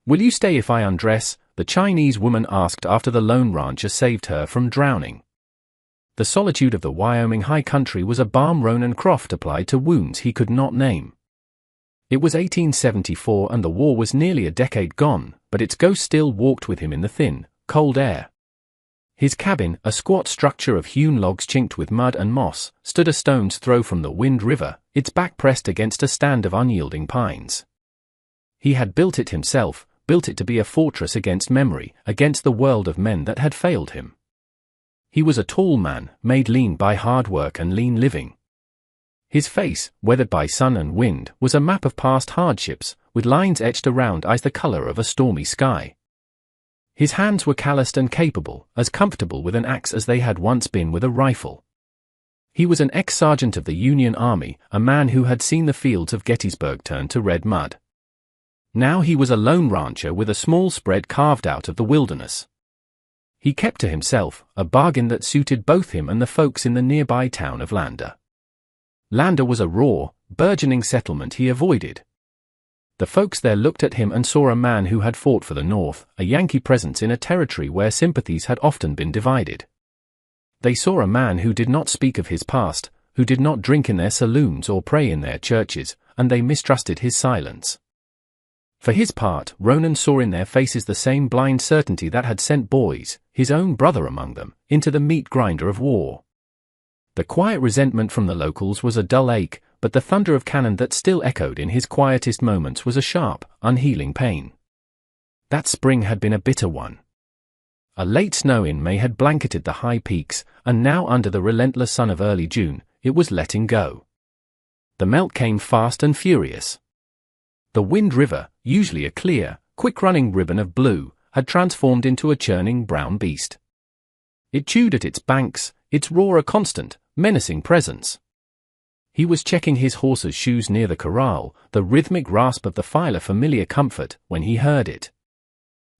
"Will you stay if I undress?" the Chinese woman asked after the lone rancher saved her from drowning. The solitude of the Wyoming high country was a balm Ronan Croft applied to wounds he could not name. It was 1874 and the war was nearly a decade gone, but its ghost still walked with him in the thin, cold air. His cabin, a squat structure of hewn logs chinked with mud and moss, stood a stone's throw from the Wind River, its back pressed against a stand of unyielding pines. He had built it himself, built it to be a fortress against memory, against the world of men that had failed him. He was a tall man, made lean by hard work and lean living. His face, weathered by sun and wind, was a map of past hardships, with lines etched around eyes the color of a stormy sky. His hands were calloused and capable, as comfortable with an axe as they had once been with a rifle. He was an ex-sergeant of the Union Army, a man who had seen the fields of Gettysburg turn to red mud. Now he was a lone rancher with a small spread carved out of the wilderness. He kept to himself, a bargain that suited both him and the folks in the nearby town of Lander. Lander was a raw, burgeoning settlement he avoided. The folks there looked at him and saw a man who had fought for the North, a Yankee presence in a territory where sympathies had often been divided. They saw a man who did not speak of his past, who did not drink in their saloons or pray in their churches, and they mistrusted his silence. For his part, Ronan saw in their faces the same blind certainty that had sent Boys, his own brother among them, into the meat grinder of war. The quiet resentment from the locals was a dull ache, but the thunder of cannon that still echoed in his quietest moments was a sharp, unhealing pain. That spring had been a bitter one. A late snow in May had blanketed the high peaks, and now under the relentless sun of early June, it was letting go. The melt came fast and furious. The Wind River, usually a clear, quick-running ribbon of blue, had transformed into a churning brown beast. It chewed at its banks, its roar a constant, menacing presence. He was checking his horse's shoes near the corral, the rhythmic rasp of the file a familiar comfort, when he heard it.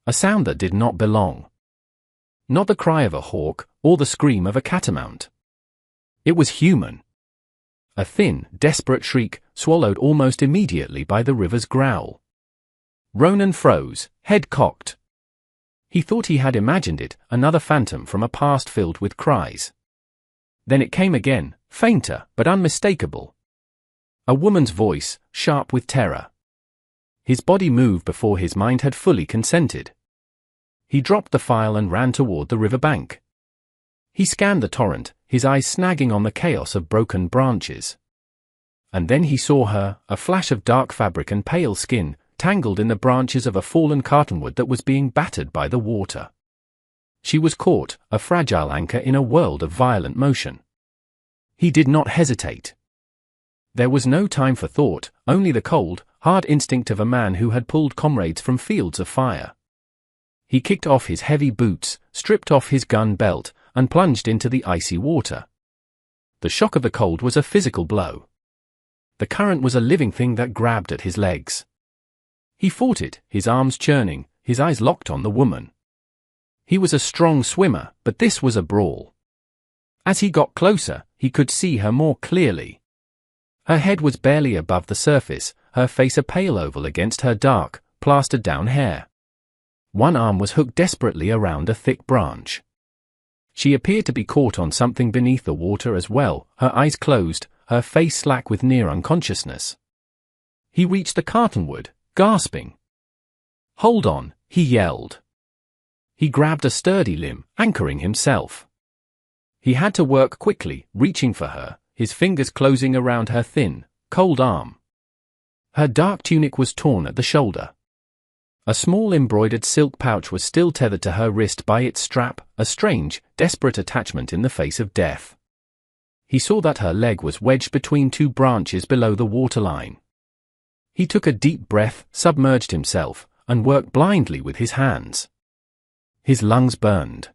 A sound that did not belong. Not the cry of a hawk, or the scream of a catamount. It was human. A thin, desperate shriek, swallowed almost immediately by the river's growl. Ronan froze, head cocked. He thought he had imagined it, another phantom from a past filled with cries. Then it came again, fainter, but unmistakable. A woman's voice, sharp with terror. His body moved before his mind had fully consented. He dropped the file and ran toward the river bank. He scanned the torrent, his eyes snagging on the chaos of broken branches. And then he saw her, a flash of dark fabric and pale skin, tangled in the branches of a fallen cottonwood that was being battered by the water. She was caught, a fragile anchor in a world of violent motion. He did not hesitate. There was no time for thought, only the cold, hard instinct of a man who had pulled comrades from fields of fire. He kicked off his heavy boots, stripped off his gun belt, and plunged into the icy water. The shock of the cold was a physical blow. The current was a living thing that grabbed at his legs. He fought it, his arms churning, his eyes locked on the woman. He was a strong swimmer, but this was a brawl. As he got closer, he could see her more clearly. Her head was barely above the surface, her face a pale oval against her dark, plastered-down hair. One arm was hooked desperately around a thick branch. She appeared to be caught on something beneath the water as well, her eyes closed, her face slack with near unconsciousness. He reached the cottonwood, gasping. "Hold on," he yelled. He grabbed a sturdy limb, anchoring himself. He had to work quickly, reaching for her, his fingers closing around her thin, cold arm. Her dark tunic was torn at the shoulder. A small embroidered silk pouch was still tethered to her wrist by its strap, a strange, desperate attachment in the face of death. He saw that her leg was wedged between two branches below the waterline. He took a deep breath, submerged himself, and worked blindly with his hands. His lungs burned.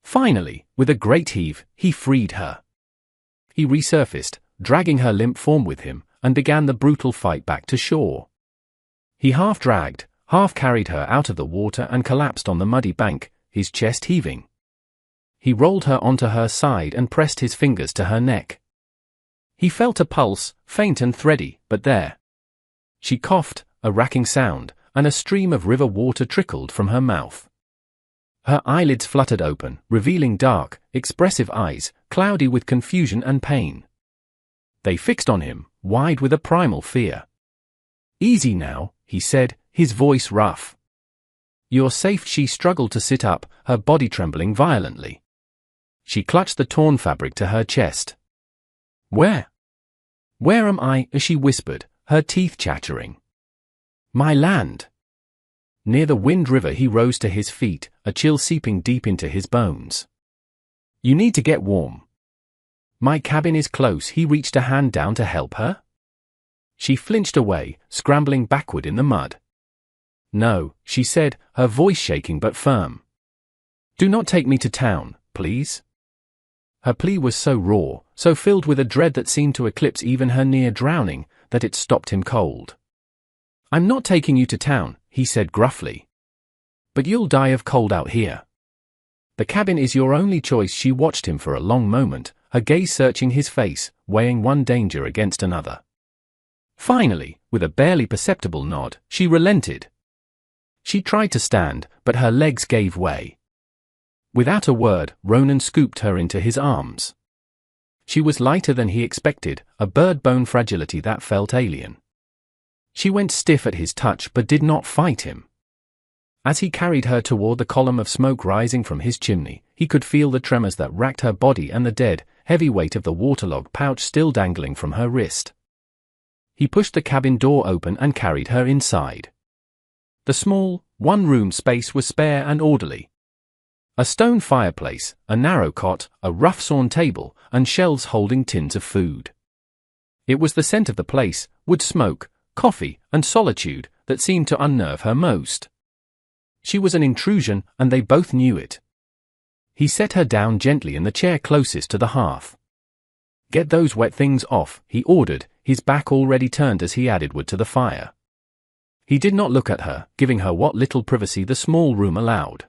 Finally, with a great heave, he freed her. He resurfaced, dragging her limp form with him, and began the brutal fight back to shore. He half-dragged, half-carried her out of the water and collapsed on the muddy bank, his chest heaving. He rolled her onto her side and pressed his fingers to her neck. He felt a pulse, faint and thready, but there. She coughed, a racking sound, and a stream of river water trickled from her mouth. Her eyelids fluttered open, revealing dark, expressive eyes, cloudy with confusion and pain. They fixed on him, wide with a primal fear. "Easy now," he said, his voice rough. "You're safe." She struggled to sit up, her body trembling violently. She clutched the torn fabric to her chest. Where am I?" she whispered, her teeth chattering. "My land." Near the Wind River he rose to his feet, a chill seeping deep into his bones. "You need to get warm." "My cabin is close." He reached a hand down to help her. She flinched away, scrambling backward in the mud. "No," she said, her voice shaking but firm. "Do not take me to town, please." Her plea was so raw, so filled with a dread that seemed to eclipse even her near drowning, that it stopped him cold. "I'm not taking you to town," he said gruffly. "But you'll die of cold out here. The cabin is your only choice." She watched him for a long moment, her gaze searching his face, weighing one danger against another. Finally, with a barely perceptible nod, she relented. She tried to stand, but her legs gave way. Without a word, Ronan scooped her into his arms. She was lighter than he expected, a bird-bone fragility that felt alien. She went stiff at his touch but did not fight him. As he carried her toward the column of smoke rising from his chimney, he could feel the tremors that racked her body and the dead, heavy weight of the waterlogged pouch still dangling from her wrist. He pushed the cabin door open and carried her inside. The small, one-room space was spare and orderly. A stone fireplace, a narrow cot, a rough-sawn table, and shelves holding tins of food. It was the scent of the place, wood smoke, coffee, and solitude, that seemed to unnerve her most. She was an intrusion, and they both knew it. He set her down gently in the chair closest to the hearth. "Get those wet things off," he ordered, his back already turned as he added wood to the fire. He did not look at her, giving her what little privacy the small room allowed.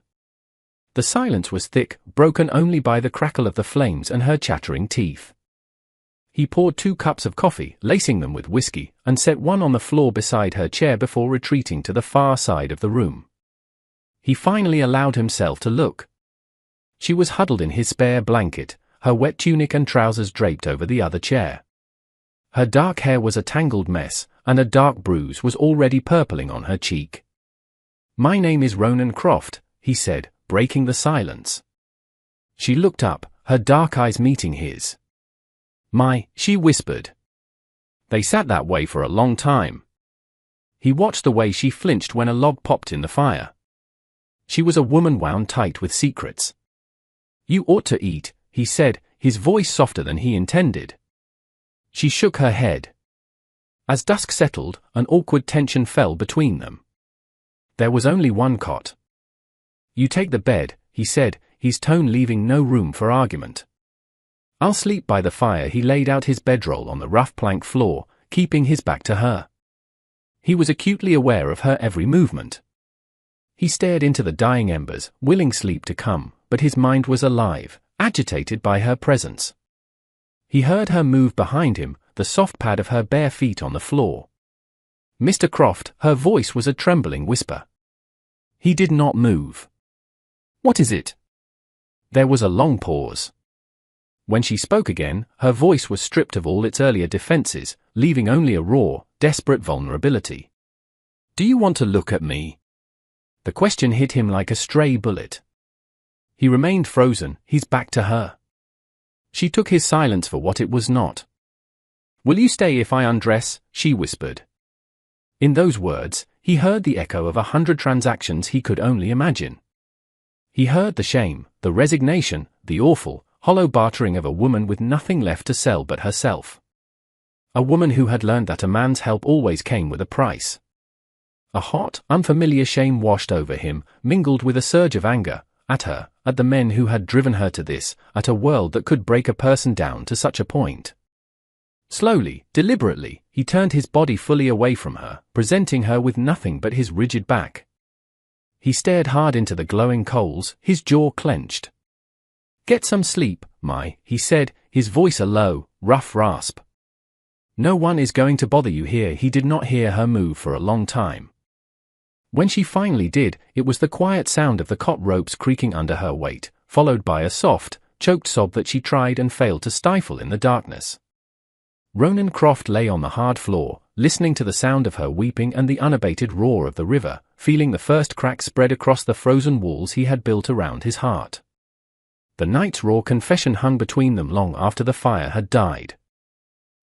The silence was thick, broken only by the crackle of the flames and her chattering teeth. He poured 2 cups of coffee, lacing them with whiskey, and set one on the floor beside her chair before retreating to the far side of the room. He finally allowed himself to look. She was huddled in his spare blanket, her wet tunic and trousers draped over the other chair. Her dark hair was a tangled mess, and a dark bruise was already purpling on her cheek. "My name is Ronan Croft," he said, breaking the silence. She looked up, her dark eyes meeting his. She whispered. They sat that way for a long time. He watched the way she flinched when a log popped in the fire. She was a woman wound tight with secrets. "You ought to eat," he said, his voice softer than he intended. She shook her head. As dusk settled, an awkward tension fell between them. There was only one cot. "You take the bed," he said, his tone leaving no room for argument. "I'll sleep by the fire." He laid out his bedroll on the rough plank floor, keeping his back to her. He was acutely aware of her every movement. He stared into the dying embers, willing sleep to come, but his mind was alive, agitated by her presence. He heard her move behind him, the soft pad of her bare feet on the floor. "Mr. Croft," her voice was a trembling whisper. He did not move. "What is it?" There was a long pause. When she spoke again, her voice was stripped of all its earlier defenses, leaving only a raw, desperate vulnerability. "Do you want to look at me?" The question hit him like a stray bullet. He remained frozen, his back to her. She took his silence for what it was not. "Will you stay if I undress?" she whispered. In those words, he heard the echo of 100 transactions he could only imagine. He heard the shame, the resignation, the awful, hollow bartering of a woman with nothing left to sell but herself. A woman who had learned that a man's help always came with a price. A hot, unfamiliar shame washed over him, mingled with a surge of anger, at her, at the men who had driven her to this, at a world that could break a person down to such a point. Slowly, deliberately, he turned his body fully away from her, presenting her with nothing but his rigid back. He stared hard into the glowing coals, his jaw clenched. "Get some sleep, he said, his voice a low, rough rasp. "No one is going to bother you here." He did not hear her move for a long time. When she finally did, it was the quiet sound of the cot ropes creaking under her weight, followed by a soft, choked sob that she tried and failed to stifle in the darkness. Ronan Croft lay on the hard floor, listening to the sound of her weeping and the unabated roar of the river, feeling the first crack spread across the frozen walls he had built around his heart. The night's raw confession hung between them long after the fire had died.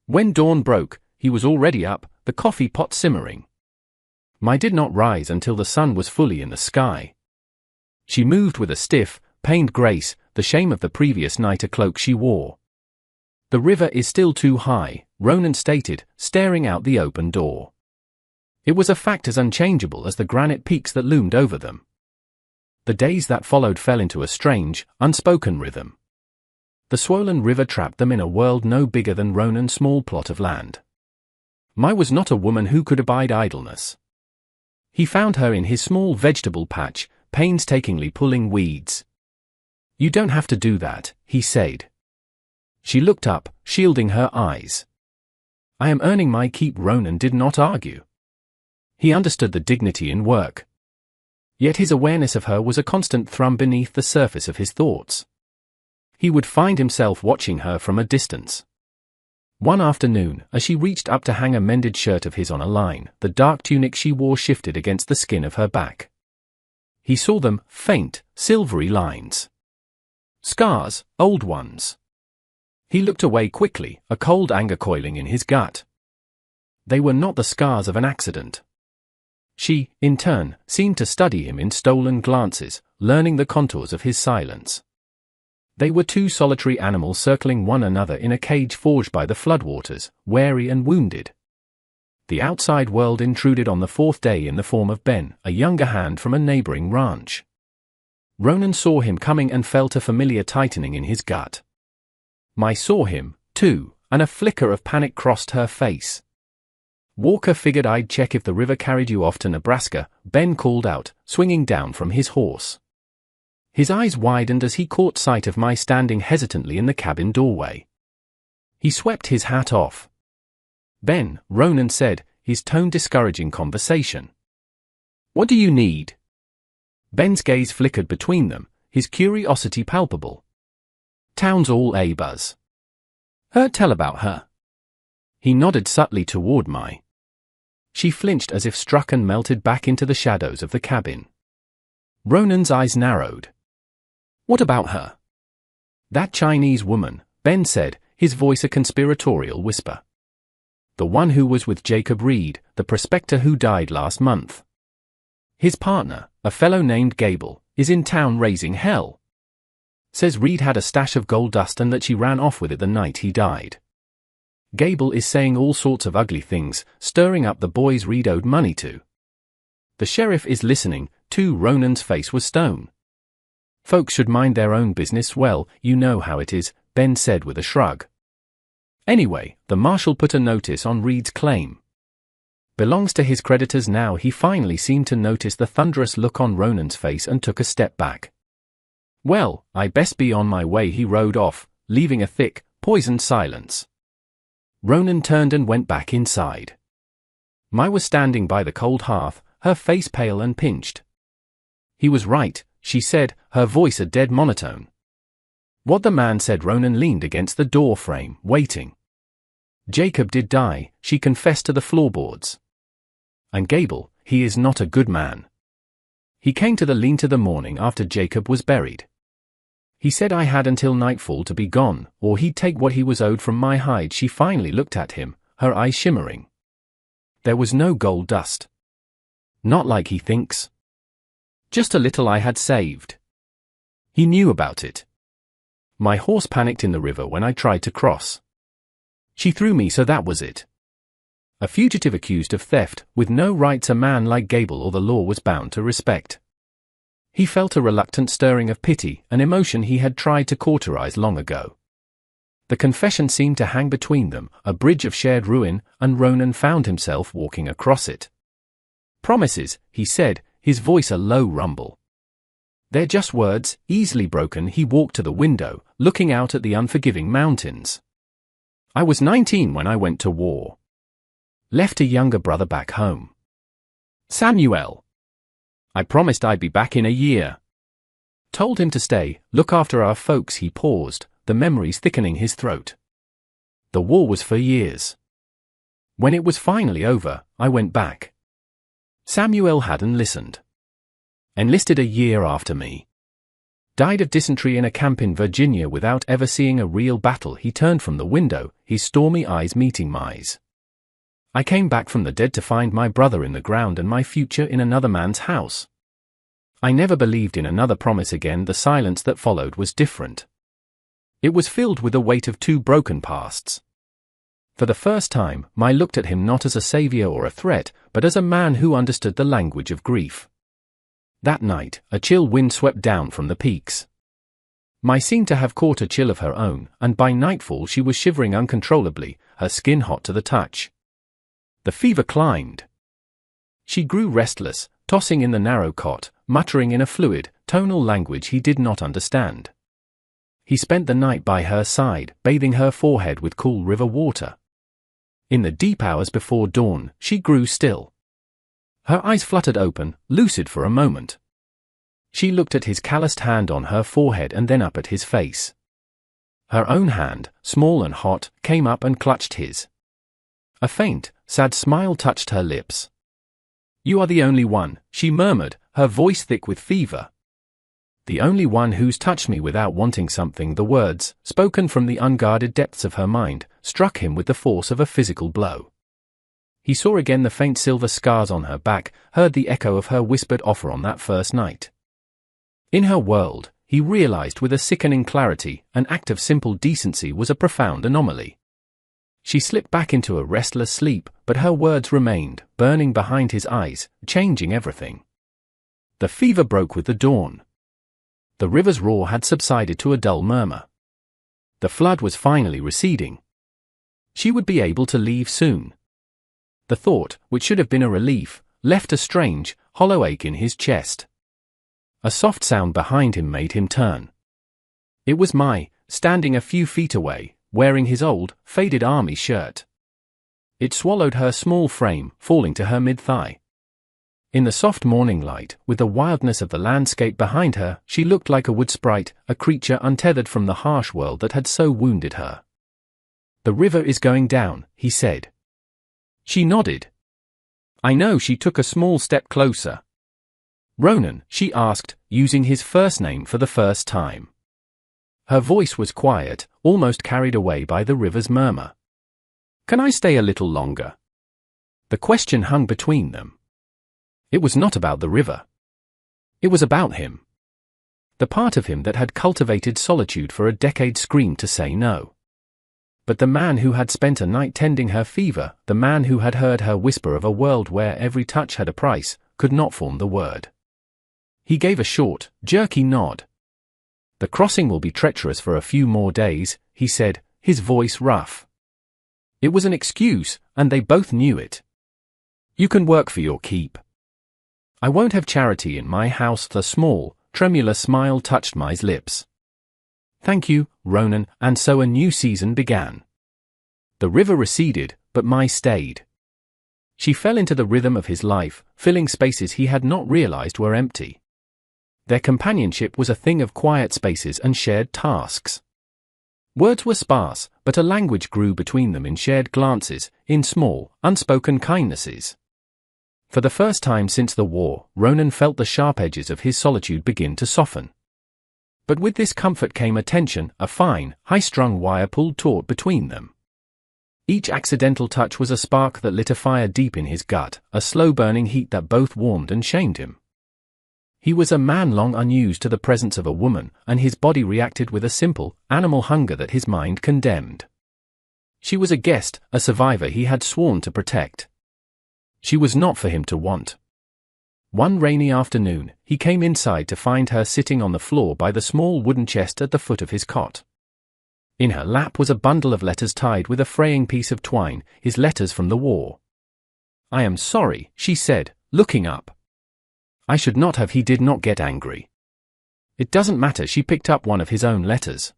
When dawn broke, he was already up, the coffee pot simmering. Mai did not rise until the sun was fully in the sky. She moved with a stiff, pained grace, the shame of the previous night a cloak she wore. "The river is still too high," Ronan stated, staring out the open door. It was a fact as unchangeable as the granite peaks that loomed over them. The days that followed fell into a strange, unspoken rhythm. The swollen river trapped them in a world no bigger than Ronan's small plot of land. Mai was not a woman who could abide idleness. He found her in his small vegetable patch, painstakingly pulling weeds. "You don't have to do that," he said. She looked up, shielding her eyes. "I am earning my keep." Ronan did not argue. He understood the dignity in work. Yet his awareness of her was a constant thrum beneath the surface of his thoughts. He would find himself watching her from a distance. One afternoon, as she reached up to hang a mended shirt of his on a line, the dark tunic she wore shifted against the skin of her back. He saw them, faint, silvery lines. Scars, old ones. He looked away quickly, a cold anger coiling in his gut. They were not the scars of an accident. She, in turn, seemed to study him in stolen glances, learning the contours of his silence. They were two solitary animals circling one another in a cage forged by the floodwaters, wary and wounded. The outside world intruded on the fourth day in the form of Ben, a younger hand from a neighboring ranch. Ronan saw him coming and felt a familiar tightening in his gut. Mai saw him, too, and a flicker of panic crossed her face. "Walker figured I'd check if the river carried you off to Nebraska," Ben called out, swinging down from his horse. His eyes widened as he caught sight of Mai standing hesitantly in the cabin doorway. He swept his hat off. "Ben," Ronan said, his tone discouraging conversation. "What do you need?" Ben's gaze flickered between them, his curiosity palpable. "Town's all a buzz." Tell about her." He nodded subtly toward Mai. She flinched as if struck and melted back into the shadows of the cabin. Ronan's eyes narrowed. "What about her?" "That Chinese woman," Ben said, his voice a conspiratorial whisper. "The one who was with Jacob Reed, the prospector who died last month. His partner, a fellow named Gable, is in town raising hell. Says Reed had a stash of gold dust and that she ran off with it the night he died. Gable is saying all sorts of ugly things, stirring up the boys Reed owed money to. The sheriff is listening, too." Ronan's face was stone. "Folks should mind their own business. Well, you know how it is," Ben said with a shrug. "Anyway, the marshal put a notice on Reed's claim. Belongs to his creditors now." He finally seemed to notice the thunderous look on Ronan's face and took a step back. "Well, I best be on my way." He rode off, leaving a thick, poisoned silence. Ronan turned and went back inside. Mai was standing by the cold hearth, her face pale and pinched. "He was right," she said, her voice a dead monotone. "What the man said." Ronan leaned against the door frame, waiting. "Jacob did die," she confessed to the floorboards. "And Gable, he is not a good man. He came to the lean-to the morning after Jacob was buried. He said I had until nightfall to be gone, or he'd take what he was owed from my hide." She finally looked at him, her eyes shimmering. "There was no gold dust. Not like he thinks. Just a little I had saved. He knew about it. My horse panicked in the river when I tried to cross. She threw me, so that was it. A fugitive accused of theft, with no rights a man like Gable or the law was bound to respect." He felt a reluctant stirring of pity, an emotion he had tried to cauterize long ago. The confession seemed to hang between them, a bridge of shared ruin, and Ronan found himself walking across it. "Promises," he said, his voice a low rumble. "They're just words, easily broken." He walked to the window, looking out at the unforgiving mountains. "I was 19 when I went to war. Left a younger brother back home. Samuel. I promised I'd be back in a year. Told him to stay, look after our folks. He paused, the memories thickening his throat. The war was for years. When it was finally over, I went back. Samuel hadn't listened. Enlisted a year after me. Died of dysentery in a camp in Virginia without ever seeing a real battle. He turned from the window, his stormy eyes meeting mine. I came back from the dead to find my brother in the ground and my future in another man's house. I never believed in another promise again. The silence that followed was different. It was filled with the weight of two broken pasts. For the first time, I looked at him not as a savior or a threat, but as a man who understood the language of grief. That night, a chill wind swept down from the peaks. Mai seemed to have caught a chill of her own, and by nightfall she was shivering uncontrollably, her skin hot to the touch. The fever climbed. She grew restless, tossing in the narrow cot, muttering in a fluid, tonal language he did not understand. He spent the night by her side, bathing her forehead with cool river water. In the deep hours before dawn, she grew still. Her eyes fluttered open, lucid for a moment. She looked at his calloused hand on her forehead and then up at his face. Her own hand, small and hot, came up and clutched his. A faint, sad smile touched her lips. "You are the only one," she murmured, her voice thick with fever. "The only one who's touched me without wanting something." The words, spoken from the unguarded depths of her mind, struck him with the force of a physical blow. He saw again the faint silver scars on her back, heard the echo of her whispered offer on that first night. In her world, he realized with a sickening clarity, an act of simple decency was a profound anomaly. She slipped back into a restless sleep, but her words remained, burning behind his eyes, changing everything. The fever broke with the dawn. The river's roar had subsided to a dull murmur. The flood was finally receding. She would be able to leave soon. The thought, which should have been a relief, left a strange, hollow ache in his chest. A soft sound behind him made him turn. It was Mai, standing a few feet away, wearing his old, faded army shirt. It swallowed her small frame, falling to her mid-thigh. In the soft morning light, with the wildness of the landscape behind her, she looked like a wood sprite, a creature untethered from the harsh world that had so wounded her. "The river is going down," he said. She nodded. "I know." She took a small step closer. "Ronan?" she asked, using his first name for the first time. Her voice was quiet, almost carried away by the river's murmur. "Can I stay a little longer?" The question hung between them. It was not about the river. It was about him. The part of him that had cultivated solitude for a decade screamed to say no. But the man who had spent a night tending her fever, the man who had heard her whisper of a world where every touch had a price, could not form the word. He gave a short, jerky nod. "The crossing will be treacherous for a few more days," he said, his voice rough. It was an excuse, and they both knew it. "You can work for your keep. I won't have charity in my house." The small, tremulous smile touched Mai's lips. "Thank you, Ronan," and so a new season began. The river receded, but Mai stayed. She fell into the rhythm of his life, filling spaces he had not realized were empty. Their companionship was a thing of quiet spaces and shared tasks. Words were sparse, but a language grew between them in shared glances, in small, unspoken kindnesses. For the first time since the war, Ronan felt the sharp edges of his solitude begin to soften. But with this comfort came a tension, a fine, high-strung wire pulled taut between them. Each accidental touch was a spark that lit a fire deep in his gut, a slow-burning heat that both warmed and shamed him. He was a man long unused to the presence of a woman, and his body reacted with a simple, animal hunger that his mind condemned. She was a guest, a survivor he had sworn to protect. She was not for him to want. One rainy afternoon, he came inside to find her sitting on the floor by the small wooden chest at the foot of his cot. In her lap was a bundle of letters tied with a fraying piece of twine, his letters from the war. "I am sorry," she said, looking up. "I should not have." He did not get angry. "It doesn't matter." She picked up one of his own letters.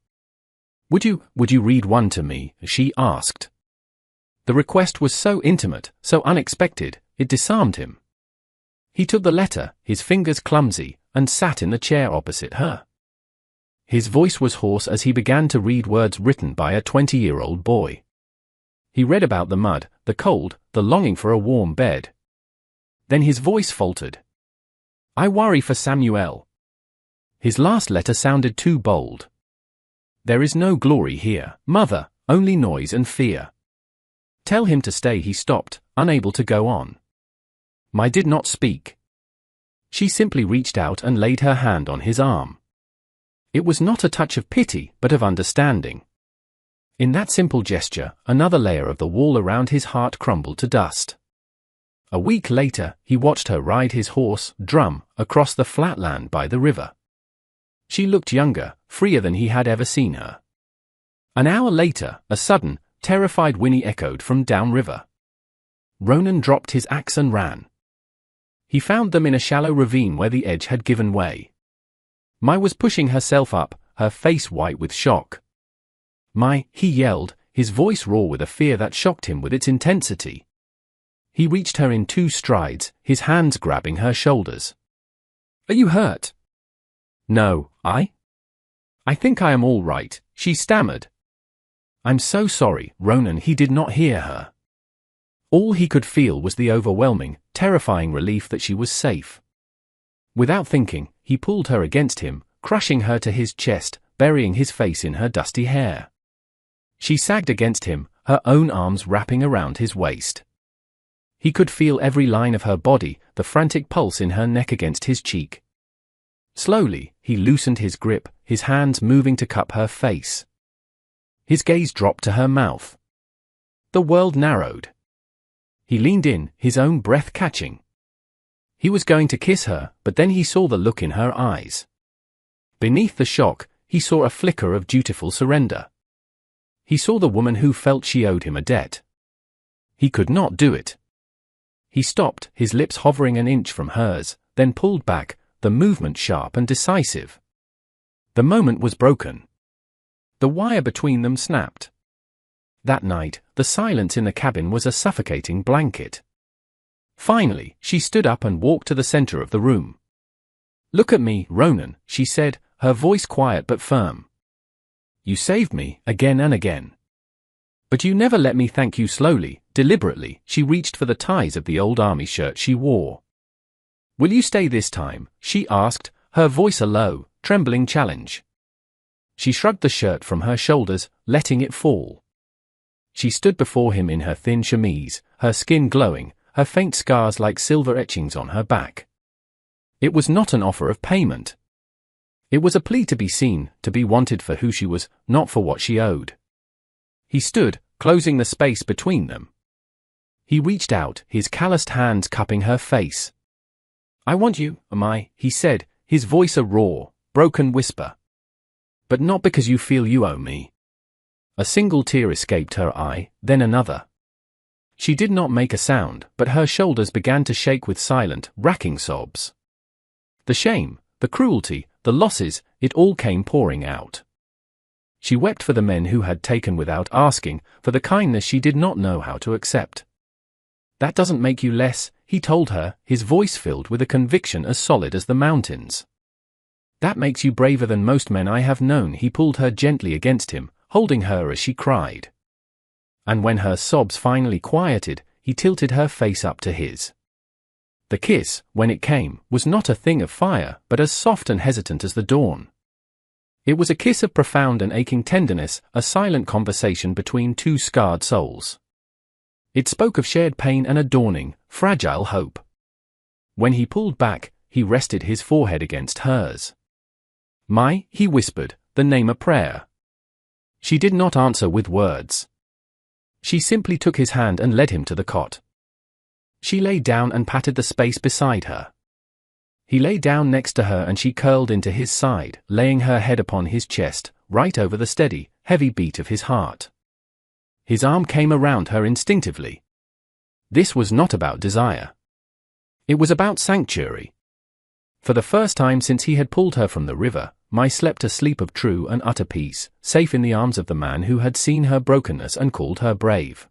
Would you read one to me?" she asked. The request was so intimate, so unexpected, it disarmed him. He took the letter, his fingers clumsy, and sat in the chair opposite her. His voice was hoarse as he began to read words written by a 20-year-old boy. He read about the mud, the cold, the longing for a warm bed. Then his voice faltered. I worry for Samuel. His last letter sounded too bold. There is no glory here, mother, only noise and fear. Tell him to stay. He stopped, unable to go on. Mai did not speak. She simply reached out and laid her hand on his arm. It was not a touch of pity, but of understanding. In that simple gesture, another layer of the wall around his heart crumbled to dust. A week later, he watched her ride his horse, Drum, across the flat land by the river. She looked younger, freer than he had ever seen her. An hour later, a sudden, terrified whinny echoed from downriver. Ronan dropped his axe and ran. He found them in a shallow ravine where the edge had given way. Mai was pushing herself up, her face white with shock. Mai, he yelled, his voice raw with a fear that shocked him with its intensity. He reached her in 2 strides, his hands grabbing her shoulders. Are you hurt? No, I think I am all right, she stammered. I'm so sorry, Ronan. He did not hear her. All he could feel was the overwhelming, terrifying relief that she was safe. Without thinking, he pulled her against him, crushing her to his chest, burying his face in her dusty hair. She sagged against him, her own arms wrapping around his waist. He could feel every line of her body, the frantic pulse in her neck against his cheek. Slowly, he loosened his grip, his hands moving to cup her face. His gaze dropped to her mouth. The world narrowed. He leaned in, his own breath catching. He was going to kiss her, but then he saw the look in her eyes. Beneath the shock, he saw a flicker of dutiful surrender. He saw the woman who felt she owed him a debt. He could not do it. He stopped, his lips hovering an inch from hers, then pulled back, the movement sharp and decisive. The moment was broken. The wire between them snapped. That night, the silence in the cabin was a suffocating blanket. Finally, she stood up and walked to the center of the room. Look at me, Ronan, she said, her voice quiet but firm. You saved me, again and again. But you never let me thank you. Slowly, deliberately, she reached for the ties of the old army shirt she wore. Will you stay this time? She asked, her voice a low, trembling challenge. She shrugged the shirt from her shoulders, letting it fall. She stood before him in her thin chemise, her skin glowing, her faint scars like silver etchings on her back. It was not an offer of payment. It was a plea to be seen, to be wanted for who she was, not for what she owed. He stood, closing the space between them. He reached out, his calloused hands cupping her face. I want you, Mai, he said, his voice a raw, broken whisper. But not because you feel you owe me. A single tear escaped her eye, then another. She did not make a sound, but her shoulders began to shake with silent, racking sobs. The shame, the cruelty, the losses, it all came pouring out. She wept for the men who had taken without asking, for the kindness she did not know how to accept. That doesn't make you less, he told her, his voice filled with a conviction as solid as the mountains. That makes you braver than most men I have known. He pulled her gently against him, holding her as she cried. And when her sobs finally quieted, he tilted her face up to his. The kiss, when it came, was not a thing of fire, but as soft and hesitant as the dawn. It was a kiss of profound and aching tenderness, a silent conversation between 2 scarred souls. It spoke of shared pain and a dawning, fragile hope. When he pulled back, he rested his forehead against hers. Mai, he whispered, the name a prayer. She did not answer with words. She simply took his hand and led him to the cot. She lay down and patted the space beside her. He lay down next to her and she curled into his side, laying her head upon his chest, right over the steady, heavy beat of his heart. His arm came around her instinctively. This was not about desire. It was about sanctuary. For the first time since he had pulled her from the river, Mai slept a sleep of true and utter peace, safe in the arms of the man who had seen her brokenness and called her brave.